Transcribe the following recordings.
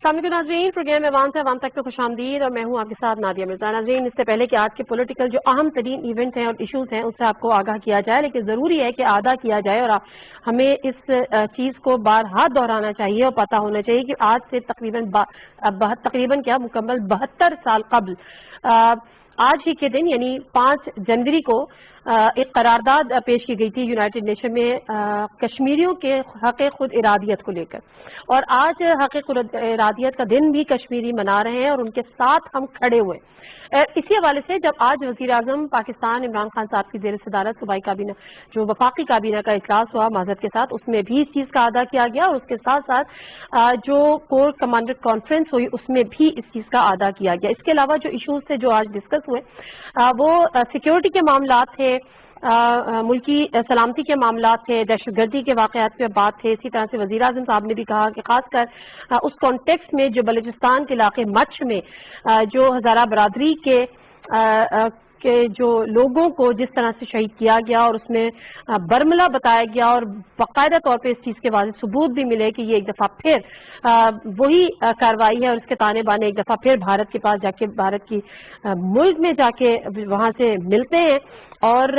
السلام علیکم ناظرین، پروگرام ایوان سے ایوان تک تو خوش آمدید اور میں ہوں آپ کے ساتھ نادیہ مرزا۔ ناظرین، اس سے پہلے کہ آج کے پولیٹیکل جو اہم ترین ایونٹ ہیں اور ایشوز ہیں اس سے آپ کو آگاہ کیا جائے، لیکن ضروری ہے کہ آگاہ کیا جائے اور ہمیں اس چیز کو بارہا دہرانا چاہیے اور پتہ ہونا چاہیے کہ آج سے تقریباً کیا مکمل 72 سال قبل آج ہی کے دن یعنی 5 جنوری کو ایک قرارداد پیش کی گئی تھی یونائٹڈ نیشن میں کشمیریوں کے حق خود ارادیت کو لے کر، اور آج حق خود ارادیت کا دن بھی کشمیری منا رہے ہیں اور ان کے ساتھ ہم کھڑے ہوئے۔ اسی حوالے سے جب آج وزیر اعظم پاکستان عمران خان صاحب کی زیر صدارت صوبائی کابینہ جو وفاقی کابینہ کا اجلاس ہوا معذرت کے ساتھ، اس میں بھی اس چیز کا اعادہ کیا گیا اور اس کے ساتھ ساتھ جو کور کمانڈر کانفرنس ہوئی اس میں بھی اس چیز کا اعادہ کیا گیا۔ اس کے علاوہ جو ایشوز تھے جو آج ڈسکس ہوئے وہ سیکیورٹی کے معاملات تھے، ملکی سلامتی کے معاملات تھے، دہشت گردی کے واقعات پہ بات تھے۔ اسی طرح سے وزیر اعظم صاحب نے بھی کہا کہ خاص کر اس کانٹیکسٹ میں جو بلوچستان کے علاقے مچھ میں جو ہزارہ برادری کے جو لوگوں کو جس طرح سے شہید کیا گیا اور اس میں برملا بتایا گیا اور باقاعدہ طور پہ اس چیز کے واضح ثبوت بھی ملے کہ یہ ایک دفعہ پھر وہی کارروائی ہے اور اس کے تانے بانے ایک دفعہ پھر بھارت کے پاس جا کے بھارت کی ملک میں جا کے وہاں سے ملتے ہیں۔ اور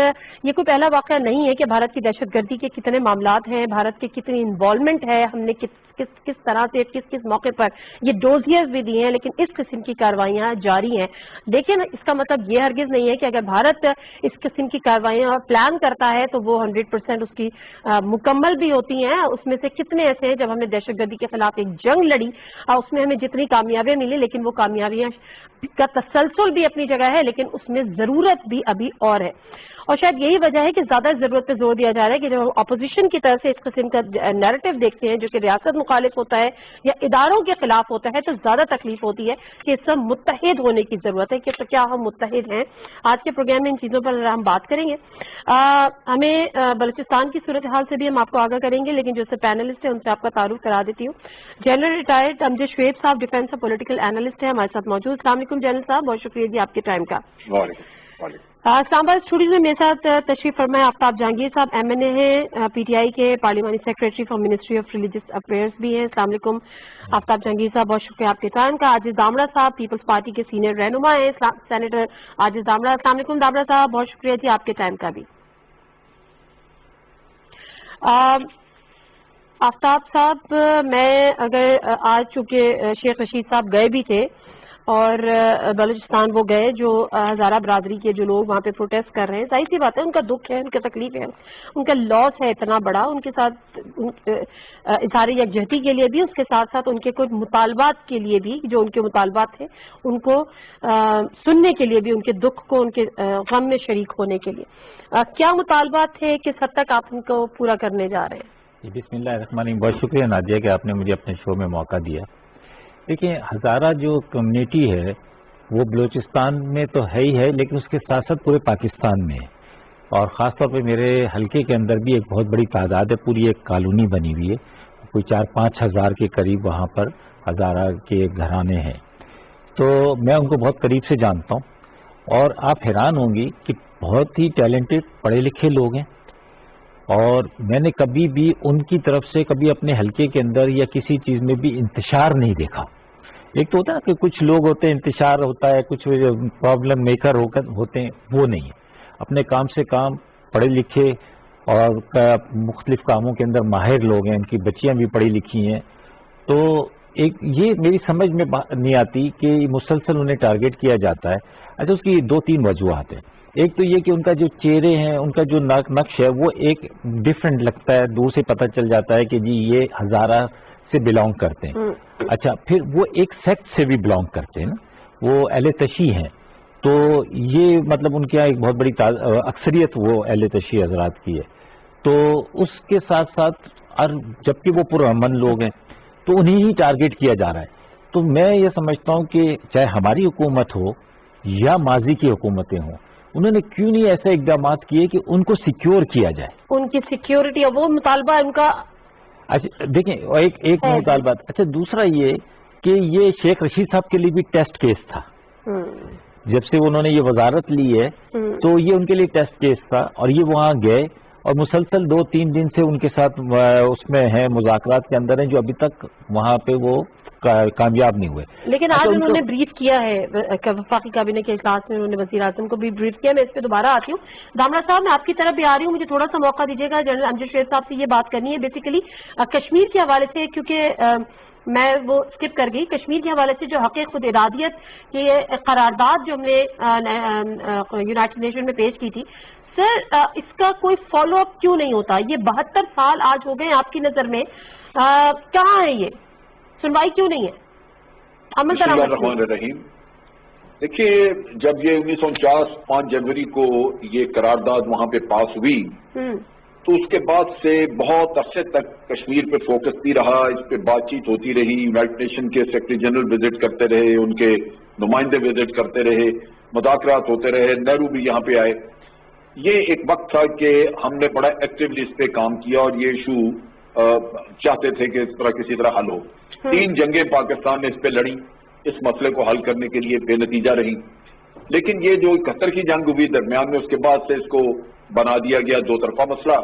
یہ کوئی پہلا واقعہ نہیں ہے کہ بھارت کی دہشت گردی کے کتنے معاملات ہیں، بھارت کی کتنی انوالومنٹ ہے، ہم نے کس طرح سے کس موقع پر یہ ڈوزیئرز بھی دیے ہیں، لیکن اس قسم کی کارروائیاں جاری ہیں۔ لیکن اس کا مطلب یہ ہرگز نہیں ہے کہ اگر بھارت اس قسم کی کارروائیاں پلان کرتا ہے تو وہ 100% اس کی مکمل بھی ہوتی ہیں۔ اس میں سے کتنے ایسے ہیں جب ہم نے دہشت گردی کے خلاف ایک جنگ لڑی اس میں ہمیں جتنی کامیابیاں ملی لیکن وہ کامیابیاں کا تسلسل بھی اپنی جگہ ہے، لیکن اس میں ضرورت بھی ابھی اور ہے۔ اور شاید یہی وجہ ہے کہ زیادہ ضرورت پہ زور دیا جا رہا ہے کہ جب ہم اپوزیشن کی طرف سے اس قسم کا نیریٹو دیکھتے ہیں جو کہ ریاست مخالف ہوتا ہے یا اداروں کے خلاف ہوتا ہے تو زیادہ تکلیف ہوتی ہے کہ اس سے متحد ہونے کی ضرورت ہے کہ کیا ہم متحد ہیں۔ آج کے پروگرام میں ان چیزوں پر ہم بات کریں گے۔ ہمیں بلوچستان کی صورتحال سے بھی ہم آپ کو آگاہ کریں گے، لیکن جو سے پینلسٹ ہیں ان سے آپ کا تعارف کرا دیتی ہوں۔ جنرل ریٹائرڈ امجد شعیب صاحب ڈیفینس اور پولیٹیکل اینالسٹ ہیں ہمارے ساتھ موجود۔ السلام علیکم جنرل صاحب، بہت شکریہ جی آپ کے ٹائم کا۔ اسلام آباد اسٹوڈیو میں میرے ساتھ تشریف فرمائے آفتاب جہانگیر صاحب ایم این اے ہیں، پی ٹی آئی کے پارلیمانی secretary for ministry of religious affairs بھی ہیں۔ السلام علیکم آفتاب جہانگیر صاحب، بہت شکریہ آپ کے ٹائم کا۔ عاجز دامڑا صاحب پیپلز پارٹی کے سینئر رہنما ہیں، سینیٹر عاجز دامڑا۔ السلام علیکم دامڑا صاحب، بہت شکریہ جی آپ کے ٹائم کا بھی۔ آفتاب صاحب، میں اگر آج چونکہ شیخ رشید صاحب گئے بھی تھے اور بلوچستان وہ گئے جو ہزارہ برادری کے جو لوگ وہاں پہ پروٹیسٹ کر رہے ہیں، ظاہر سی بات ہے ان کا دکھ ہے، ان کا تکلیف ہے، ان کا لاس ہے اتنا بڑا، ان کے ساتھ اظہار یکجہتی کے لیے بھی، اس کے ساتھ ساتھ ان کے کچھ مطالبات کے لیے بھی جو ان کے مطالبات تھے ان کو سننے کے لیے بھی، ان کے دکھ کو ان کے غم میں شریک ہونے کے لیے کیا مطالبات تھے، کس حد تک آپ ان کو پورا کرنے جا رہے ہیں؟ بسم اللہ الرحمن الرحیم، بہت شکریہ نادیہ کہ آپ نے مجھے اپنے شو میں موقع دیا۔ دیکھیں، ہزارہ جو کمیونٹی ہے وہ بلوچستان میں تو ہے ہی ہے، لیکن اس کے ساتھ ساتھ پورے پاکستان میں ہے، اور خاص طور پہ میرے حلقے کے اندر بھی ایک بہت بڑی تعداد ہے، پوری ایک کالونی بنی ہوئی ہے، کوئی 4-5 ہزار کے قریب وہاں پر ہزارہ کے گھرانے ہیں، تو میں ان کو بہت قریب سے جانتا ہوں، اور آپ حیران ہوں گی کہ بہت ہی ٹیلنٹڈ پڑھے لکھے لوگ ہیں، اور میں نے کبھی بھی ان کی طرف سے کبھی اپنے حلقے کے اندر یا کسی چیز میں بھی انتشار نہیں دیکھا۔ ایک تو ہوتا ہے نا کہ کچھ لوگ ہوتے ہیں انتشار ہوتا ہے، کچھ پرابلم میکر ہوتے ہیں، وہ نہیں ہے، اپنے کام سے کام، پڑھے لکھے اور مختلف کاموں کے اندر ماہر لوگ ہیں، ان کی بچیاں بھی پڑھی لکھی ہیں، تو ایک یہ میری سمجھ میں نہیں آتی کہ مسلسل انہیں ٹارگٹ کیا جاتا ہے۔ اچھا، اس کی 2-3 وجوہات ہیں۔ ایک تو یہ کہ ان کا جو چہرے ہیں، ان کا جو نقش ہے وہ ایک ڈیفرنٹ لگتا ہے، دور سے پتہ چل جاتا ہے کہ جی یہ ہزارہ سے بلانگ کرتے ہیں۔ اچھا، پھر وہ ایک سیکٹ سے بھی بلانگ کرتے ہیں نا، وہ اہل تشیع ہیں، تو یہ مطلب ان کے یہاں ایک بہت بڑی اکثریت وہ اہل تشیع حضرات کی ہے، تو اس کے ساتھ ساتھ جبکہ وہ پرامن لوگ ہیں تو انہیں ہی ٹارگٹ کیا جا رہا ہے۔ تو میں یہ سمجھتا ہوں کہ چاہے ہماری حکومت ہو یا ماضی کی حکومتیں ہوں، انہوں نے کیوں نہیں ایسے اقدامات کیے کہ ان کو سیکیور کیا جائے، ان کی سیکیورٹی اور وہ مطالبہ ان کا۔ اچھا دیکھیں، ایک مطالبات۔ اچھا، دوسرا یہ کہ یہ شیخ رشید صاحب کے لیے بھی ٹیسٹ کیس تھا، جب سے انہوں نے یہ وزارت لی ہے تو یہ ان کے لیے ٹیسٹ کیس تھا، اور یہ وہاں گئے اور مسلسل 2-3 دن سے ان کے ساتھ اس میں ہیں، مذاکرات کے اندر ہیں، جو ابھی تک وہاں پہ وہ کامیاب نہیں ہوئے. لیکن آج انہوں نے بریف کیا ہے وفاقی کابینہ کے اجلاس میں، انہوں نے وزیر اعظم کو بھی بریف کیا. میں اس پہ دوبارہ آتی ہوں. دھامڑا صاحب میں آپ کی طرف بھی آ رہی ہوں، مجھے تھوڑا سا موقع دیجیے گا. جنرل امجد شیر صاحب سے یہ بات کرنی ہے بیسیکلی کشمیر کے حوالے سے، کیونکہ میں وہ اسکپ کر گئی. کشمیر کے حوالے سے جو حق خود ارادیت کی قرارداد جو ہم نے یونائٹڈ نیشن میں پیش کی تھی، سر اس کا کوئی فالو اپ کیوں نہیں ہوتا؟ یہ 72 سال آج ہو گئے آپ کی نظر میں، کہاں ہے یہ سنوائی کیوں نہیں ہے؟ بسم اللہ الرحمن الرحیم. دیکھیے، جب یہ 1949 5 جنوری کو یہ قرارداد وہاں پہ پاس ہوئی تو اس کے بعد سے بہت عرصے تک کشمیر پہ فوکس بھی رہا، اس پہ بات چیت ہوتی رہی. یونائٹڈ نیشن کے سیکرٹری جنرل وزٹ کرتے رہے، ان کے نمائندے وزٹ کرتے رہے، مذاکرات ہوتے رہے، نہرو بھی یہاں پہ آئے. یہ ایک وقت تھا کہ ہم نے بڑا ایکٹیولی اس پہ کام کیا اور یہ ایشو چاہتے تھے کہ اس طرح کسی طرح حل ہو. 3 جنگیں پاکستان نے اس پہ لڑی، اس مسئلے کو حل کرنے کے لیے بے نتیجہ رہی. لیکن یہ جو 71 کی جنگ ہوئی درمیان میں، اس کے بعد سے اس کو بنا دیا گیا 2 طرفہ مسئلہ،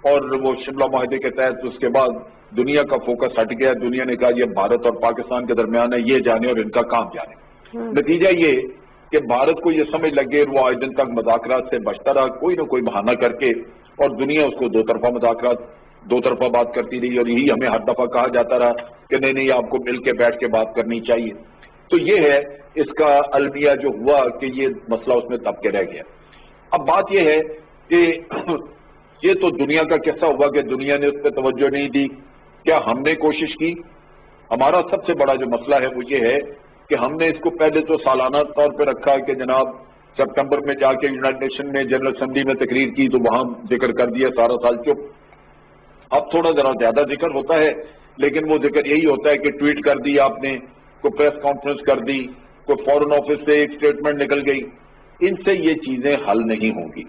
اور وہ شملہ معاہدے کے تحت اس کے بعد دنیا کا فوکس ہٹ گیا. دنیا نے کہا یہ بھارت اور پاکستان کے درمیان ہے، یہ جانے اور ان کا کام جانے. نتیجہ یہ کہ بھارت کو یہ سمجھ لگ گئی، وہ آج دن تک مذاکرات سے بچتا رہا کوئی نہ کوئی بہانہ کر کے، اور دنیا اس کو 2 طرفہ مذاکرات 2 طرفہ بات کرتی رہی. اور یہی ہمیں ہر دفعہ کہا جاتا رہا کہ نہیں آپ کو مل کے بیٹھ کے بات کرنی چاہیے. تو یہ ہے اس کا المیہ جو ہوا کہ یہ مسئلہ اس میں دب کے رہ گیا. اب بات یہ ہے کہ یہ تو دنیا کا قصہ ہوا کہ دنیا نے اس پہ توجہ نہیں دی. کیا ہم نے کوشش کی؟ ہمارا سب سے بڑا جو مسئلہ ہے وہ یہ ہے کہ ہم نے اس کو پہلے تو سالانہ طور پہ رکھا کہ جناب سپٹمبر میں جا کے یونائٹڈ نیشن میں جنرل اسمبلی میں تقریر کی تو وہاں ذکر کر دیا، سارا سال چپ. اب تھوڑا ذرا زیادہ ذکر ہوتا ہے، لیکن وہ ذکر یہی ہوتا ہے کہ ٹویٹ کر دی آپ نے، کوئی پریس کانفرنس کر دی، کوئی فورن آفس سے ایک اسٹیٹمنٹ نکل گئی. ان سے یہ چیزیں حل نہیں ہوں گی.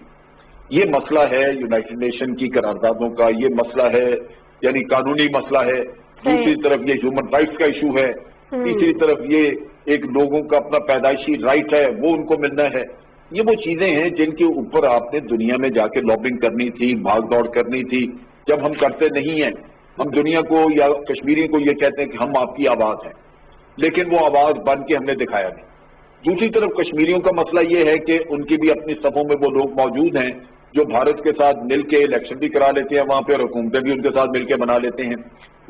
یہ مسئلہ ہے یونائٹڈ نیشن کی قراردادوں کا، یہ مسئلہ ہے یعنی قانونی مسئلہ ہے. دوسری طرف یہ ہیومن رائٹس کا ایشو ہے. تیسری طرف یہ ایک لوگوں کا اپنا پیدائشی رائٹ ہے، وہ ان کو ملنا ہے. یہ وہ چیزیں ہیں جن کے اوپر آپ نے دنیا میں جا کے لابنگ کرنی تھی، بھاگ دوڑ کرنی تھی. جب ہم کرتے نہیں ہیں، ہم دنیا کو یا کشمیری کو یہ کہتے ہیں کہ ہم آپ کی آواز ہیں، لیکن وہ آواز بن کے ہم نے دکھایا نہیں. دوسری طرف کشمیریوں کا مسئلہ یہ ہے کہ ان کی بھی اپنی صفوں میں وہ لوگ موجود ہیں جو بھارت کے ساتھ مل کے الیکشن بھی کرا لیتے ہیں وہاں پہ، اور حکومتیں بھی ان کے ساتھ مل کے بنا لیتے ہیں.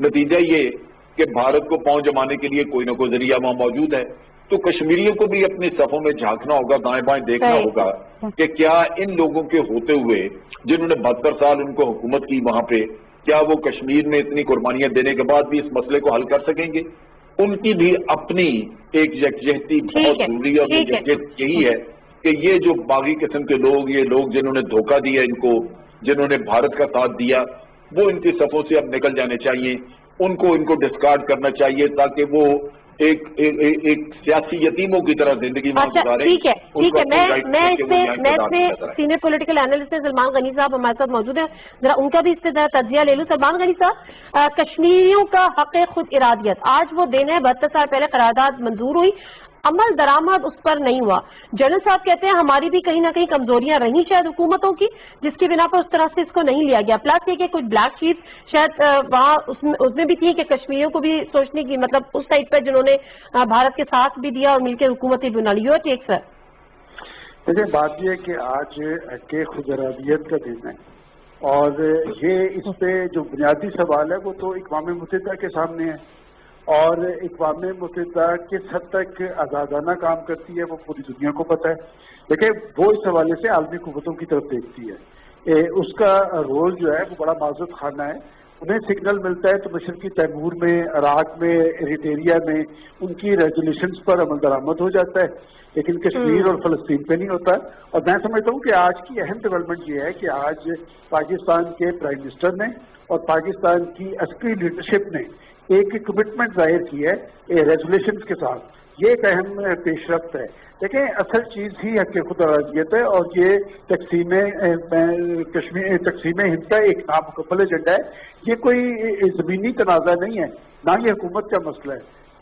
نتیجہ یہ کہ بھارت کو پاؤں جمانے کے لیے کوئی نہ کوئی ذریعہ وہاں موجود ہے. تو کشمیریوں کو بھی اپنی صفوں میں جھانکنا ہوگا، دائیں بائیں دیکھنا ہوگا کہ کیا ان لوگوں کے ہوتے ہوئے جنہوں نے 72 سال ان کو حکومت کی وہاں پہ، کیا وہ کشمیر میں اتنی قربانیاں دینے کے بعد بھی اس مسئلے کو حل کر سکیں گے؟ ان کی بھی اپنی ایک یکجہتی بہت ضروری ہے. اور یکجہتی یہی ہے کہ یہ جو باغی قسم کے لوگ، یہ لوگ جنہوں نے دھوکہ دیا ان کو، جنہوں نے بھارت کا ساتھ دیا، وہ ان کی صفوں سے اب نکل جانے چاہیے. ان کو ڈسکارڈ کرنا چاہیے تاکہ وہ ایک سیاسی یتیموں کی طرح زندگی میں گزاریں. ٹھیک ہے. میں اس میں سینئر پولیٹیکل اینالسٹ سلمان غنی صاحب ہمارے ساتھ موجود ہیں، ذرا ان کا بھی اس پہ تجزیہ لے لوں. سلمان غنی صاحب، کشمیریوں کا حق خود ارادیت آج وہ دن ہے، 72 سال پہلے قرارداد منظور ہوئی، عمل درآمد اس پر نہیں ہوا. جنرل صاحب کہتے ہیں ہماری بھی کہیں نہ کہیں کمزوریاں رہیں شاید حکومتوں کی، جس کی بنا پر اس طرح سے اس کو نہیں لیا گیا. پلس یہ کہ کچھ بلیک شیٹ شاید وہاں اس میں بھی تھی کہ کشمیریوں کو بھی سوچنے کی، مطلب اس سائڈ پہ جنہوں نے بھارت کے ساتھ بھی دیا اور مل کے حکومت بھی بنا لی. اور ٹھیک سر، دیکھیں بات یہ کہ آج کہ خود ارادیت کا دن ہے، اور یہ اس پہ جو بنیادی سوال ہے وہ تو اقوام متحدہ کے سامنے ہے، اور اقوام متحدہ کس حد تک آزادانہ کام کرتی ہے وہ پوری دنیا کو پتہ ہے. دیکھیں وہ اس حوالے سے عالمی قوتوں کی طرف دیکھتی ہے. اس کا رول جو ہے وہ بڑا معذرت خانہ ہے. انہیں سگنل ملتا ہے تو مشرقی تیمور میں، عراق میں، ایریٹریا میں ان کی ریزولوشنز پر عمل درآمد ہو جاتا ہے، لیکن کشمیر اور فلسطین پہ نہیں ہوتا. اور میں سمجھتا ہوں کہ آج کی اہم ڈیولپمنٹ یہ ہے کہ آج پاکستان کے پرائم منسٹر نے اور پاکستان کی عسکری لیڈرشپ نے ایک کمٹمنٹ ظاہر کی ہے ریزولوشنز کے ساتھ. یہ ایک اہم پیش رفت ہے. دیکھیں اصل چیز ہی حق خود ارادیت ہے، اور یہ تقسیم ہند کا ایک نامکمل ایجنڈا ہے. یہ کوئی زمینی تنازع نہیں ہے، نہ یہ حکومت کا مسئلہ ہے.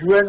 UN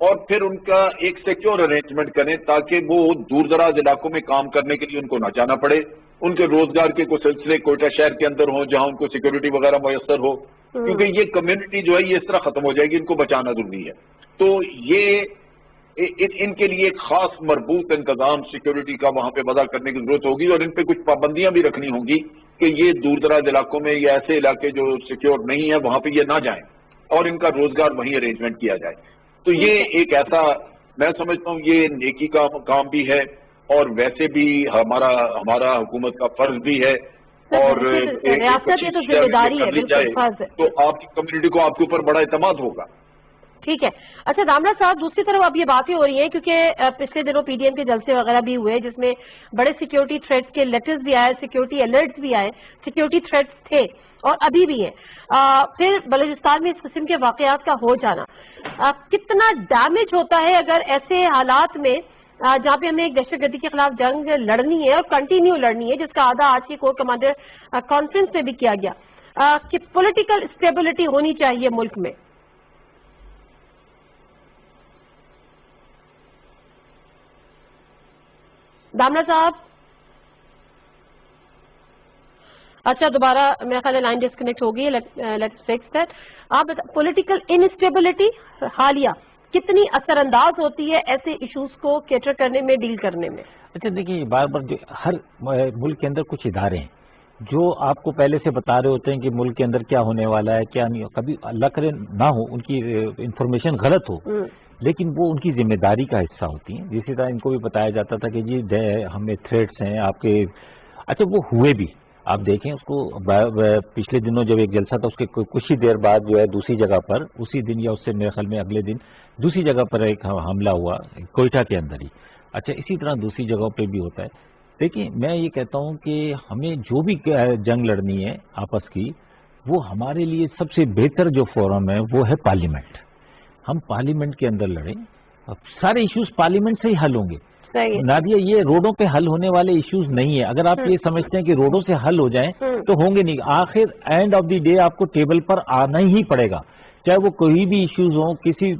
اور پھر ان کا ایک سیکیور ارینجمنٹ کریں تاکہ وہ دور دراز علاقوں میں کام کرنے کے لیے ان کو نہ جانا پڑے، ان کے روزگار کے کوئی سلسلے کوئٹہ شہر کے اندر ہوں جہاں ان کو سیکیورٹی وغیرہ میسر ہو، کیونکہ یہ کمیونٹی جو ہے یہ اس طرح ختم ہو جائے گی، ان کو بچانا ضروری ہے۔ تو یہ ان کے لیے ایک خاص مربوط انتظام سیکیورٹی کا وہاں پہ وضع کرنے کی ضرورت ہوگی، اور ان پہ کچھ پابندیاں بھی رکھنی ہوں گی کہ یہ دور دراز علاقوں میں یا ایسے علاقے جو سیکیور نہیں ہیں وہاں پہ یہ نہ جائیں، اور ان کا روزگار وہیں ارینجمنٹ کیا جائے۔ تو یہ ایک ایسا میں سمجھتا ہوں یہ نیکی کا کام بھی ہے، اور ویسے بھی ہمارا حکومت کا فرض بھی ہے، اور تو آپ کی کمیونٹی کو آپ کے اوپر بڑا اعتماد ہوگا۔ ٹھیک ہے۔ اچھا دامرا صاحب، دوسری طرف اب یہ باتیں ہو رہی ہیں کیونکہ پچھلے دنوں پی ڈی ایم کے جلسے وغیرہ بھی ہوئے جس میں بڑے سیکیورٹی تھریٹس کے لیٹرز بھی آئے، سیکیورٹی الرٹس بھی آئے، سیکیورٹی تھریٹس تھے اور ابھی بھی ہیں۔ پھر بلوچستان میں اس قسم کے واقعات کا ہو جانا کتنا ڈیمیج ہوتا ہے اگر ایسے حالات میں جہاں پہ ہمیں ایک دہشت گردی کے خلاف جنگ لڑنی ہے اور کنٹینیو لڑنی ہے، جس کا آدھا آج کی کور کمانڈر کانفرنس میں بھی کیا گیا کہ پولیٹیکل اسٹیبلٹی ہونی چاہیے ملک میں۔ دامنا صاحب، اچھا دوبارہ میرا خیال ہے لائن ڈسکنیکٹ ہوگی، لیٹس فکس دیٹ۔ آپ پولیٹیکل انسٹیبلٹی حالیہ کتنی اثر انداز ہوتی ہے ایسے ایشوز کو کیٹر کرنے میں، ڈیل کرنے میں؟ اچھا دیکھیے، بار بار جو ہر ملک کے اندر کچھ ادارے ہیں جو آپ کو پہلے سے بتا رہے ہوتے ہیں کہ ملک کے اندر کیا ہونے والا ہے کیا نہیں، کبھی اللہ کرے نہ ہو ان کی انفارمیشن غلط ہو، لیکن وہ ان کی ذمہ داری کا حصہ ہوتی ہیں۔ جسی طرح ان کو بھی بتایا جاتا تھا کہ جی ہمیں تھریٹس ہیں آپ کے، اچھا وہ ہوئے بھی، آپ دیکھیں اس کو پچھلے دنوں جب ایک جلسہ تھا اس کے کچھ ہی دیر بعد جو ہے دوسری جگہ پر اسی دن یا اس سے میرے خیال میں اگلے دن دوسری جگہ پر ایک حملہ ہوا کوئٹہ کے اندر ہی۔ اچھا اسی طرح دوسری جگہوں پہ بھی ہوتا ہے۔ دیکھیں میں یہ کہتا ہوں کہ ہمیں جو بھی جنگ لڑنی ہے آپس کی، وہ ہمارے لیے سب سے بہتر جو فورم ہے وہ ہے پارلیمنٹ۔ ہم پارلیمنٹ کے اندر لڑیں، سارے ایشوز پارلیمنٹ سے ہی حل ہوں گے۔ نادیہ یہ روڈوں پہ حل ہونے والے ایشوز نہیں ہیں، اگر آپ یہ سمجھتے ہیں کہ روڈوں سے حل ہو جائیں تو ہوں گے نہیں، آخر اینڈ آف دی ڈے آپ کو ٹیبل پر آنا ہی پڑے گا، چاہے وہ کوئی بھی ایشوز ہوں کسی۔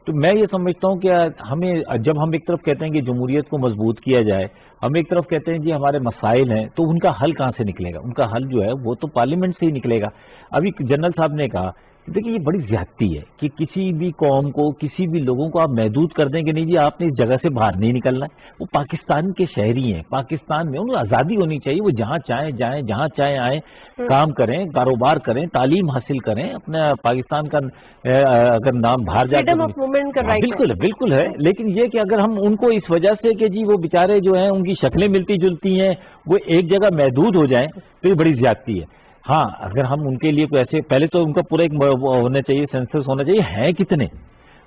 تو میں یہ سمجھتا ہوں کہ ہمیں جب ہم ایک طرف کہتے ہیں کہ جمہوریت کو مضبوط کیا جائے، ہم ایک طرف کہتے ہیں جی ہمارے مسائل ہیں، تو ان کا حل کہاں سے نکلے گا؟ ان کا حل جو ہے وہ تو پارلیمنٹ سے ہی نکلے گا۔ ابھی جنرل صاحب نے کہا دیکھیں یہ بڑی زیادتی ہے کہ کسی بھی قوم کو کسی بھی لوگوں کو آپ محدود کر دیں کہ نہیں جی آپ نے اس جگہ سے باہر نہیں نکلنا ہے۔ وہ پاکستان کے شہری ہیں، پاکستان میں ان کو آزادی ہونی چاہیے، وہ جہاں چاہیں جائیں، جہاں چاہیں آئیں، کام کریں، کاروبار کریں، تعلیم حاصل کریں، اپنا پاکستان کا اگر نام باہر جا کے بالکل بالکل ہے، لیکن یہ کہ اگر ہم ان کو اس وجہ سے کہ جی وہ بیچارے جو ہیں ان کی شکلیں ملتی جلتی ہیں وہ ایک جگہ محدود ہو جائیں تو یہ بڑی زیادتی ہے۔ ہاں اگر ہم ان کے لیے کوئی ایسے پہلے تو ان کا پورا ایک ہونا چاہیے، سینسس ہونا چاہیے ہیں کتنے،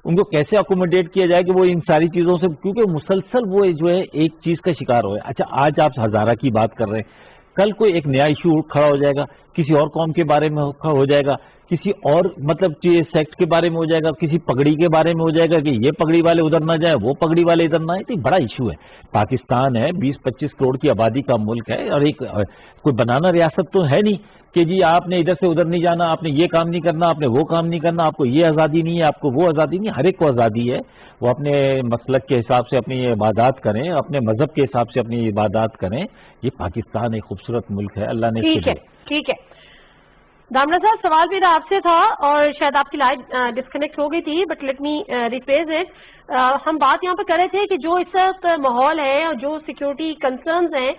ان کو کیسے اکوموڈیٹ کیا جائے کہ وہ ان ساری چیزوں سے، کیونکہ مسلسل وہ جو ہے ایک چیز کا شکار ہوئے۔ اچھا آج آپ ہزارہ کی بات کر رہے ہیں، کل کوئی ایک نیا ایشو کھڑا ہو جائے گا، کسی اور قوم کے بارے میں ہو جائے گا، کسی اور مطلب سیکٹ کے بارے میں ہو جائے گا، کسی پگڑی کے بارے میں ہو جائے گا کہ یہ پگڑی والے ادھر نہ جائیں، وہ پگڑی والے ادھر نہ آئیں۔ تو بڑا ایشو ہے۔ پاکستان ہے 20-25 کروڑ کی آبادی کا ملک ہے، اور ایک کوئی بنانا ریاست تو ہے نہیں کہ جی آپ نے ادھر سے ادھر نہیں جانا، آپ نے یہ کام نہیں کرنا، آپ نے وہ کام نہیں کرنا، آپ کو یہ آزادی نہیں ہے، آپ کو وہ آزادی نہیں ہے۔ ہر ایک کو آزادی ہے، وہ اپنے مسلک کے حساب سے اپنی عبادات کریں، اپنے مذہب کے حساب سے اپنی عبادات کریں۔ یہ پاکستان ایک خوبصورت ملک ہے، اللہ نے ٹھیک ہے۔ دامنا صاحب سوال میرا آپ سے تھا اور شاید آپ کی لائن ڈسکنیکٹ ہو گئی تھی، but let me rephrase it. ہم بات یہاں پہ کر رہے تھے کہ جو اس وقت ماحول ہے اور جو سیکیورٹی کنسرنز ہیں،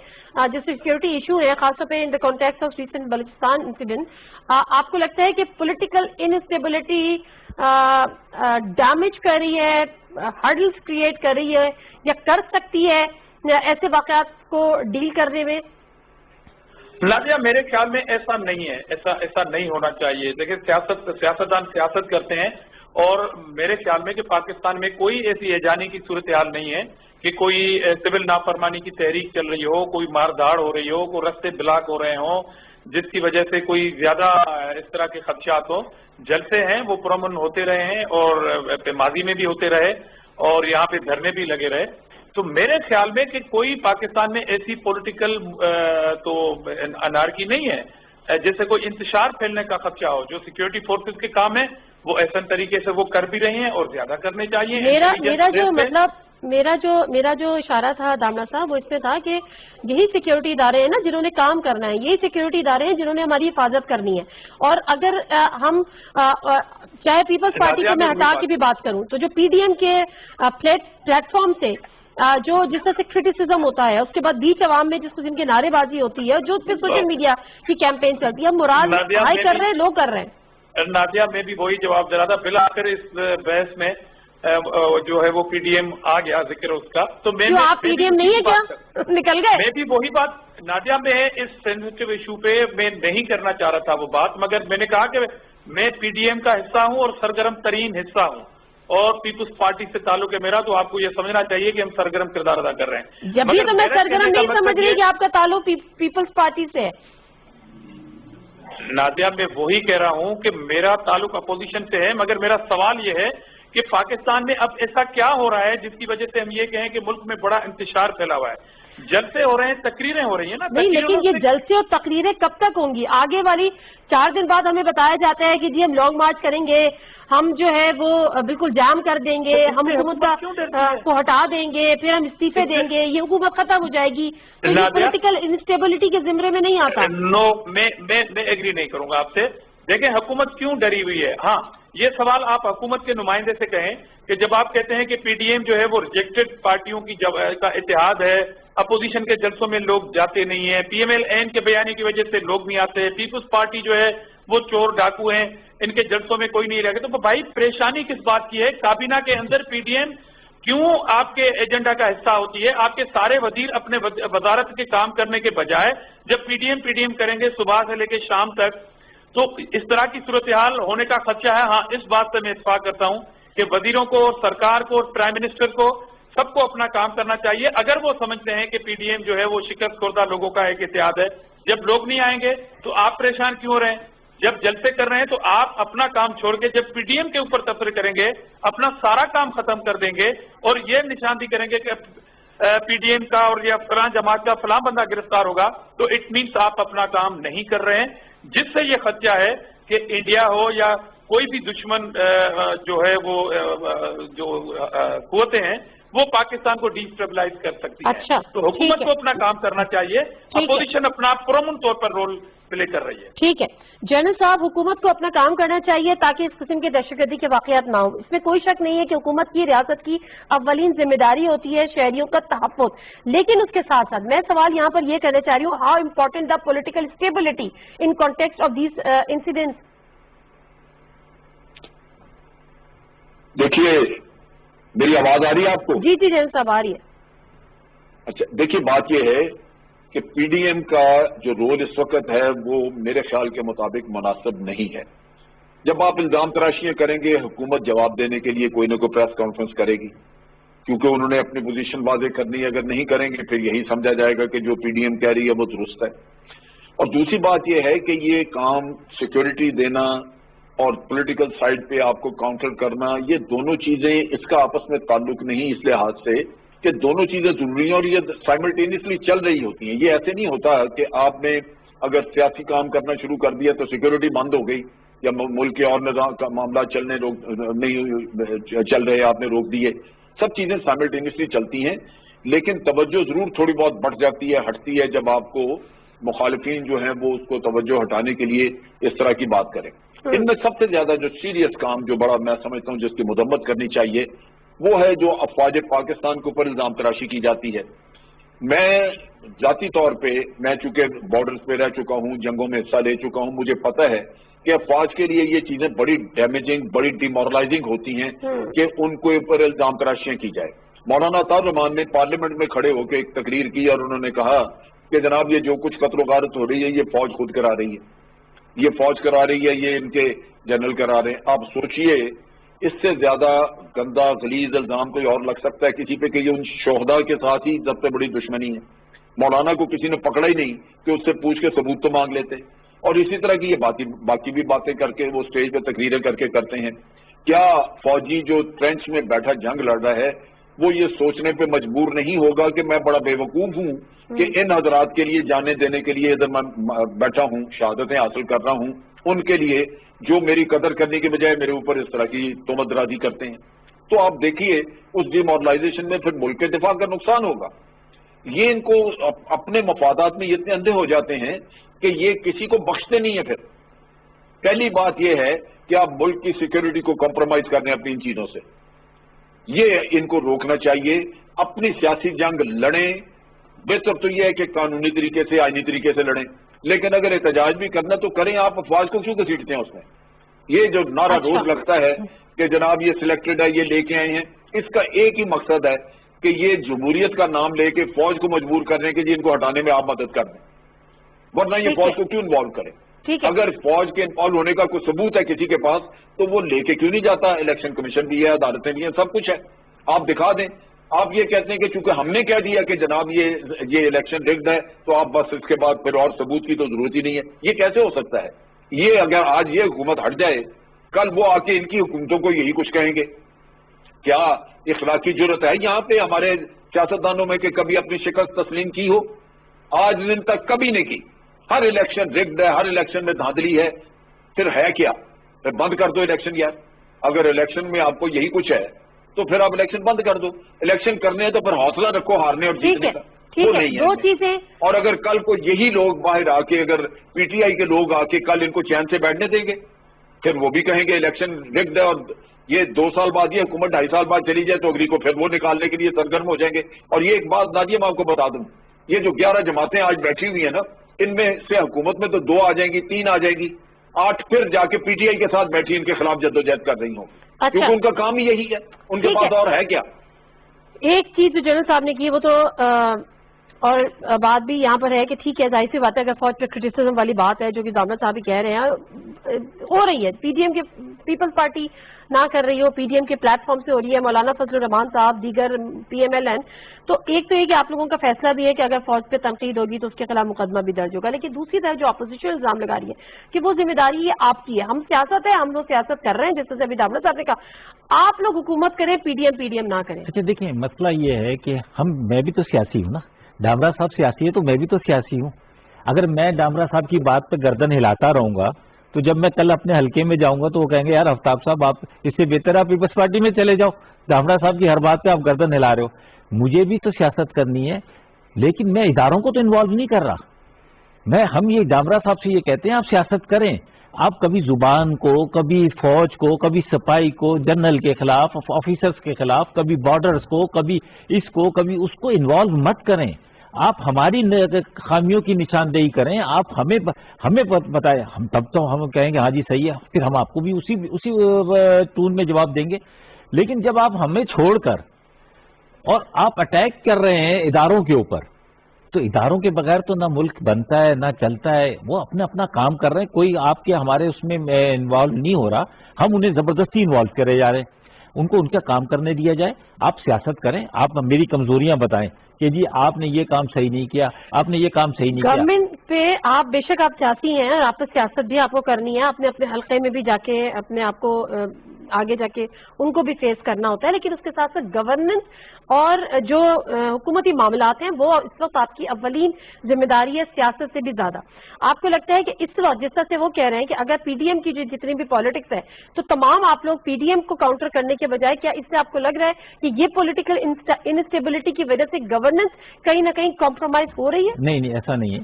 جو سیکیورٹی ایشو ہے خاص طور پہ in the context of recent Balochistan incident, آپ کو لگتا ہے کہ پولیٹیکل انسٹیبلٹی ڈیمیج کر رہی ہے، ہرڈلز کریٹ کر رہی ہے یا کر سکتی ہے ایسے واقعات کو ڈیل کرنے میں؟ نادیہ میرے خیال میں ایسا نہیں ہے، ایسا نہیں ہونا چاہیے۔ دیکھیں سیاستدان سیاست کرتے ہیں، اور میرے خیال میں کہ پاکستان میں کوئی ایسی ایجانی کی صورتحال نہیں ہے کہ کوئی سول نافرمانی کی تحریک چل رہی ہو، کوئی مار دھاڑ ہو رہی ہو، کوئی رستے بلاک ہو رہے ہوں جس کی وجہ سے کوئی زیادہ اس طرح کے خدشات ہوں۔ جلسے ہیں وہ پرامن ہوتے رہے ہیں اور ماضی میں بھی ہوتے رہے، اور یہاں پہ دھرنے بھی لگے رہے۔ تو میرے خیال میں کہ کوئی پاکستان میں ایسی پولیٹیکل تو انارکی نہیں ہے جیسے کوئی انتشار پھیلنے کا خدشہ ہو۔ جو سیکیورٹی فورسز کے کام ہے وہ احسن طریقے سے وہ کر بھی رہے ہیں اور زیادہ کرنے چاہیے. میرا جو اشارہ تھا دامنا صاحب وہ اس میں تھا کہ یہی سیکیورٹی ادارے ہیں نا جنہوں نے کام کرنا ہے, یہی سیکیورٹی ادارے ہیں جنہوں نے ہماری حفاظت کرنی ہے. اور اگر ہم چاہے پیپلز پارٹی کو میں ہٹا کے بھی بات کروں تو جو پی ڈی ایم کے پلیٹ فارم سے جو جس طرح سے کرٹیسزم ہوتا ہے, اس کے بعد بیچ عوام میں جس قسم کی نعرے بازی ہوتی ہے, جو پھر سوشل میڈیا کی کیمپین چلتی ہے, مراد ہائی کر رہے ہیں, لوگ کر رہے ہیں. نادیہ میں بھی وہی جواب دے رہا تھا, بالآخر اس بحث میں جو ہے وہ پی ڈی ایم آ گیا ذکر اس کا, تو میں آپ پی ڈی ایم نہیں ہے کیا, نکل گئے؟ میں بھی وہی بات نادیہ, میں اس سینسٹیو ایشو پہ میں نہیں کرنا چاہ رہا تھا وہ بات, مگر میں نے کہا کہ میں پی ڈی ایم کا حصہ ہوں اور سرگرم ترین حصہ ہوں, اور پیپلز پارٹی سے تعلق ہے میرا, تو آپ کو یہ سمجھنا چاہیے کہ ہم سرگرم کردار ادا کر رہے ہیں. جب بھی تو میں سرگرم نہیں سمجھ رہی کہ آپ کا تعلق پیپلز پارٹی سے ہے. نادیہ میں وہی کہہ رہا ہوں کہ میرا تعلق اپوزیشن سے ہے, مگر میرا سوال یہ ہے کہ پاکستان میں اب ایسا کیا ہو رہا ہے جس کی وجہ سے ہم یہ کہیں کہ ملک میں بڑا انتشار پھیلا ہوا ہے, جلسے ہو رہے ہیں, تقریریں ہو رہی ہیں نا. نہیں, لیکن یہ جلسے اور تقریریں کب تک ہوں گی؟ آگے والی 4 دن بعد ہمیں بتایا جاتا ہے کہ جی ہم لانگ مارچ کریں گے, ہم جو ہے وہ بالکل جام کر دیں گے, ہم حکومت کو ہٹا دیں گے, پھر ہم استعفے دیں گے, یہ حکومت ختم ہو جائے گی. تو یہ پولیٹیکل انسٹیبلٹی کے زمرے میں نہیں آتا. نو, میں ایگری نہیں کروں گا آپ سے. دیکھیں حکومت کیوں ڈری ہوئی ہے, ہاں یہ سوال آپ حکومت کے نمائندے سے کہیں کہ جب آپ کہتے ہیں کہ پی ڈی ایم جو ہے وہ ریجیکٹڈ پارٹیوں کا اتحاد ہے, اپوزیشن کے جلسوں میں لوگ جاتے نہیں ہیں, پی ایم ایل این کے بیانے کی وجہ سے لوگ نہیں آتے, پیپلز پارٹی جو ہے وہ چور ڈاکو ہیں, ان کے جلسوں میں کوئی نہیں رہے گا, تو بھائی پریشانی کس بات کی ہے؟ کابینہ کے اندر پی ڈی ایم کیوں آپ کے ایجنڈا کا حصہ ہوتی ہے؟ آپ کے سارے وزیر اپنے وزارت کے کام کرنے کے بجائے جب پی ڈی ایم کریں گے صبح سے لے کے شام تک, تو اس طرح کی صورتحال ہونے کا خدشہ ہے. ہاں اس بات سے میں اتفاق کرتا ہوں کہ وزیروں کو اور سرکار کو اور پرائم منسٹر کو سب کو اپنا کام کرنا چاہیے, اگر وہ سمجھتے ہیں کہ پی ڈی ایم جو ہے وہ شکست خوردہ لوگوں کا ایک اتحاد ہے. جب لوگ نہیں آئیں گے تو آپ پریشان کیوں ہو رہے ہیں؟ جب جلسے کر رہے ہیں تو آپ اپنا کام چھوڑ کے جب پی ڈی ایم کے اوپر تبصرے کریں گے, اپنا سارا کام ختم کر دیں گے اور یہ نشاندہی کریں گے کہ پی ڈی ایم کا اور یا فلاں جماعت کا فلاں بندہ گرفتار ہوگا, تو اٹ مینس آپ اپنا کام نہیں کر رہے ہیں, جس سے یہ خدشہ ہے کہ انڈیا ہو یا کوئی بھی دشمن جو ہے وہ جو قوتیں ہیں وہ پاکستان کو ڈی اسٹیبلائز کر سکتی ہیں. تو حکومت کو اپنا کام کرنا چاہیے, اپوزیشن اپنا پرامن طور پر رول پلے کر رہی ہے. ٹھیک ہے جنرل صاحب, حکومت کو اپنا کام کرنا چاہیے تاکہ اس قسم کے دہشت گردی کے واقعات نہ ہوں. اس میں کوئی شک نہیں ہے کہ حکومت کی ریاست کی اولین ذمہ داری ہوتی ہے شہریوں کا تحفظ, لیکن اس کے ساتھ ساتھ میں سوال یہاں پر یہ کرنا چاہ رہی ہوں, how important the political stability in context of these incidents. دیکھیے میری آواز آ رہی ہے آپ کو؟ جی جنرل صاحب آ رہی ہے. اچھا دیکھیے بات یہ ہے کہ پی ڈی ایم کا جو رول اس وقت ہے وہ میرے خیال کے مطابق مناسب نہیں ہے. جب آپ الزام تراشیاں کریں گے, حکومت جواب دینے کے لیے کوئی نہ کوئی پریس کانفرنس کرے گی, کیونکہ انہوں نے اپنی پوزیشن واضح کرنی ہے. اگر نہیں کریں گے پھر یہی سمجھا جائے گا کہ جو پی ڈی ایم کہہ رہی ہے وہ درست ہے. اور دوسری بات یہ ہے کہ یہ کام سیکورٹی دینا اور پولیٹیکل سائڈ پہ آپ کو کاؤنٹر کرنا, یہ دونوں چیزیں اس کا آپس میں تعلق نہیں, اس لحاظ سے کہ دونوں چیزیں ضروری ہیں اور یہ سائملٹینیسلی چل رہی ہوتی ہیں. یہ ایسے نہیں ہوتا کہ آپ نے اگر سیاسی کام کرنا شروع کر دیا تو سیکورٹی بند ہو گئی یا ملک کے اور نظام کا معاملات نہیں چل رہے, آپ نے روک دیے. سب چیزیں سائملٹینیسلی چلتی ہیں, لیکن توجہ ضرور تھوڑی بہت بڑھ جاتی ہے, ہٹتی ہے, جب آپ کو مخالفین جو ہیں وہ اس کو توجہ ہٹانے کے لیے اس طرح کی بات کریں. ان میں سب سے زیادہ جو سیریس کام جو بڑا میں سمجھتا ہوں جس کی مذمت کرنی چاہیے وہ ہے جو افواج پاکستان کے اوپر الزام تراشی کی جاتی ہے. میں ذاتی طور پہ, میں چونکہ بارڈرز پہ رہ چکا ہوں, جنگوں میں حصہ لے چکا ہوں, مجھے پتہ ہے کہ افواج کے لیے یہ چیزیں بڑی ڈیمیجنگ, بڑی ڈیمورلائزنگ ہوتی ہیں کہ ان کے اوپر الزام تراشیاں کی جائے. مولانا عطا الرحمان نے پارلیمنٹ میں کھڑے ہو کے ایک تقریر کی اور انہوں نے کہا کہ جناب یہ جو کچھ قتل و غارت ہو رہی ہے یہ فوج خود کرا رہی ہے, یہ فوج کرا رہی ہے, یہ ان کے جنرل کرا رہے ہیں. آپ سوچئے اس سے زیادہ گندا غلیظ الزام کوئی اور لگ سکتا ہے کسی پہ کہ یہ ان شہداء کے ساتھ ہی سب سے بڑی دشمنی ہے. مولانا کو کسی نے پکڑا ہی نہیں کہ اس سے پوچھ کے ثبوت تو مانگ لیتے. اور اسی طرح کی یہ باقی بھی باتیں کر کے وہ اسٹیج پہ تقریریں کر کے کرتے ہیں. کیا فوجی جو ٹرینچ میں بیٹھا جنگ لڑ رہا ہے وہ یہ سوچنے پہ مجبور نہیں ہوگا کہ میں بڑا بے وقوف ہوں کہ ان حضرات کے لیے جانے دینے کے لیے ادھر میں بیٹھا ہوں, شہادتیں حاصل کر رہا ہوں, ان کے لیے جو میری قدر کرنے کے بجائے میرے اوپر اس طرح کی تہمت درازی کرتے ہیں. تو آپ دیکھیے اس ڈی مورلائزیشن میں پھر ملک کے دفاع کا نقصان ہوگا. یہ ان کو اپنے مفادات میں اتنے اندھے ہو جاتے ہیں کہ یہ کسی کو بخشتے نہیں ہیں. پھر پہلی بات یہ ہے کہ آپ ملک کی سیکیورٹی کو کمپرومائز کرنے اپنی ان چیزوں سے، یہ ان کو روکنا چاہیے. اپنی سیاسی جنگ لڑیں، بہتر تو یہ ہے کہ قانونی طریقے سے آئینی طریقے سے لڑیں، لیکن اگر احتجاج بھی کرنا تو کریں. آپ افواج کو کیوں گھسیٹتے ہیں اس میں؟ یہ جو نعرہ روز لگتا ہے کہ جناب یہ سلیکٹڈ ہے، یہ لے کے آئے ہیں، اس کا ایک ہی مقصد ہے کہ یہ جمہوریت کا نام لے کے فوج کو مجبور کرنے کے جی ان کو ہٹانے میں آپ مدد کر دیں، ورنہ یہ فوج کو کیوں انوالو کریں؟ اگر فوج کے انوالو ہونے کا کوئی ثبوت ہے کسی کے پاس تو وہ لے کے کیوں نہیں جاتا؟ الیکشن کمیشن بھی ہے، عدالتیں بھی ہیں، سب کچھ ہے، آپ دکھا دیں. آپ یہ کہتے ہیں کہ چونکہ ہم نے کہہ دیا کہ جناب یہ الیکشن رگڈ ہے تو آپ بس اس کے بعد پھر اور ثبوت کی تو ضرورت ہی نہیں ہے. یہ کیسے ہو سکتا ہے؟ یہ اگر آج یہ حکومت ہٹ جائے، کل وہ آ کے ان کی حکومتوں کو یہی کچھ کہیں گے. کیا اخلاقی جرت ہے یہاں پہ ہمارے سیاستدانوں میں کہ کبھی اپنی شکست تسلیم کی ہو؟ آج دن تک کبھی نہیں کی. ہر الیکشن رگڈ ہے، ہر الیکشن میں دھاندلی ہے. پھر ہے کیا؟ پھر بند کر دو الیکشن. یار اگر الیکشن میں آپ کو یہی کچھ ہے تو پھر آپ الیکشن بند کر دو. الیکشن کرنے ہیں تو پھر حوصلہ رکھو ہارنے اور جیتنے کا. وہ نہیں ہے. دو چیزیں. اور اگر کل کو یہی لوگ باہر آ کے، اگر پی ٹی آئی کے لوگ آ کے کل ان کو چین سے بیٹھنے دیں گے، پھر وہ بھی کہیں گے الیکشن رگڈ ہے، اور یہ 2 سال بعد، یہ حکومت 2.5 سال بعد چلی جائے تو اگلی کو پھر وہ نکالنے کے لیے سرگرم ہو جائیں گے. اور یہ ایک بات نادیہ میں آپ کو بتا دوں، یہ جو 11 جماعتیں آج بیٹھی ہوئی ہیں نا، ان میں سے حکومت میں تو 2 آ جائیں گی، 3 آ جائیں گی، 8 پھر جا کے پی ٹی آئی کے ساتھ بیٹھی ان کے خلاف جدوجہد کر رہی ہوں. کیونکہ ان کا کام ہی یہی ہے، ان کے پاس اور ہے کیا. ایک چیز جو جنرل صاحب نے کی وہ تو اور بات بھی یہاں پر ہے کہ ٹھیک ہے، ظاہر سی بات ہے اگر فوج پہ کرٹیسزم والی بات ہے جو کہ دامن صاحب بھی کہہ رہے ہیں ہو رہی ہے، پی ڈی ایم کے پیپلز پارٹی نہ کر رہی ہو، پی ڈی ایم کے پلیٹ فارم سے ہو رہی ہے، مولانا فضل الرحمان صاحب، دیگر پی ایم ایل این. تو ایک تو یہ کہ آپ لوگوں کا فیصلہ بھی ہے کہ اگر فوج پہ تنقید ہوگی تو اس کے خلاف مقدمہ بھی درج ہوگا، لیکن دوسری طرف جو اپوزیشن الزام لگا رہی ہے کہ وہ ذمہ داری یہ آپ کی ہے. ہم سیاست ہے، ہم لوگ سیاست کر رہے ہیں، جس طرح سے ابھی دامن صاحب نے کہا آپ لوگ حکومت کریں، پی ڈی ایم نہ کریں. اچھا دیکھیں، مسئلہ یہ ہے کہ میں بھی تو سیاسی ہوں نا. ڈامرا صاحب سیاسی ہے تو میں بھی تو سیاسی ہوں. اگر میں ڈامرا صاحب کی بات پہ گردن ہلاتا رہوں گا تو جب میں کل اپنے حلقے میں جاؤں گا تو وہ کہیں گے یار آفتاب صاحب آپ اس سے بہتر آپ پیپلز پارٹی میں چلے جاؤ، ڈامرا صاحب کی ہر بات پہ آپ گردن ہلا رہے ہو. مجھے بھی تو سیاست کرنی ہے، لیکن میں اداروں کو تو انوالو نہیں کر رہا. ہم یہ ڈامرا صاحب سے یہ کہتے ہیں آپ سیاست کریں. آپ کبھی زبان کو، کبھی فوج کو، کبھی سپاہی کو، جنرل کے خلاف، آفیسرز کے خلاف، کبھی بارڈرز کو، کبھی اس کو، کبھی اس کو انوالو مت کریں. آپ ہماری خامیوں کی نشاندہی کریں، آپ ہمیں بتائیں، ہم تب تو ہم کہیں گے ہاں جی صحیح ہے، پھر ہم آپ کو بھی اسی ٹون میں جواب دیں گے. لیکن جب آپ ہمیں چھوڑ کر اور آپ اٹیک کر رہے ہیں اداروں کے اوپر، تو اداروں کے بغیر تو نہ ملک بنتا ہے نہ چلتا ہے. وہ اپنا کام کر رہے ہیں، کوئی آپ کے ہمارے اس میں انوالو نہیں ہو رہا، ہم انہیں زبردستی انوالو کرے جا رہے ہیں. ان کو ان کا کام کرنے دیا جائے. آپ سیاست کریں، آپ میری کمزوریاں بتائیں کہ جی آپ نے یہ کام صحیح نہیں کیا، آپ نے یہ کام صحیح نہیں کیا. گورنمنٹ پہ آپ بے شک آپ چاہتی ہیں اور آپ کو سیاست بھی آپ کو کرنی ہے، اپنے حلقے میں بھی جا کے اپنے آپ کو آگے جا کے ان کو بھی فیس کرنا ہوتا ہے، لیکن اس کے ساتھ ساتھ گورننس اور جو حکومتی معاملات ہیں وہ اس وقت آپ کی اولین ذمہ داری ہے سیاست سے بھی زیادہ. آپ کو لگتا ہے کہ اس وقت جس طرح سے وہ کہہ رہے ہیں کہ اگر پی ڈی ایم کی جو جتنی بھی پالیٹکس ہے تو تمام آپ لوگ پی ڈی ایم کو کاؤنٹر کرنے کے بجائے کیا اس سے آپ کو لگ رہا ہے کہ یہ پولیٹیکل انسٹیبلٹی کی وجہ سے گورننس کہیں نہ کہیں کمپرومائز ہو رہی ہے؟ نہیں ایسا نہیں ہے.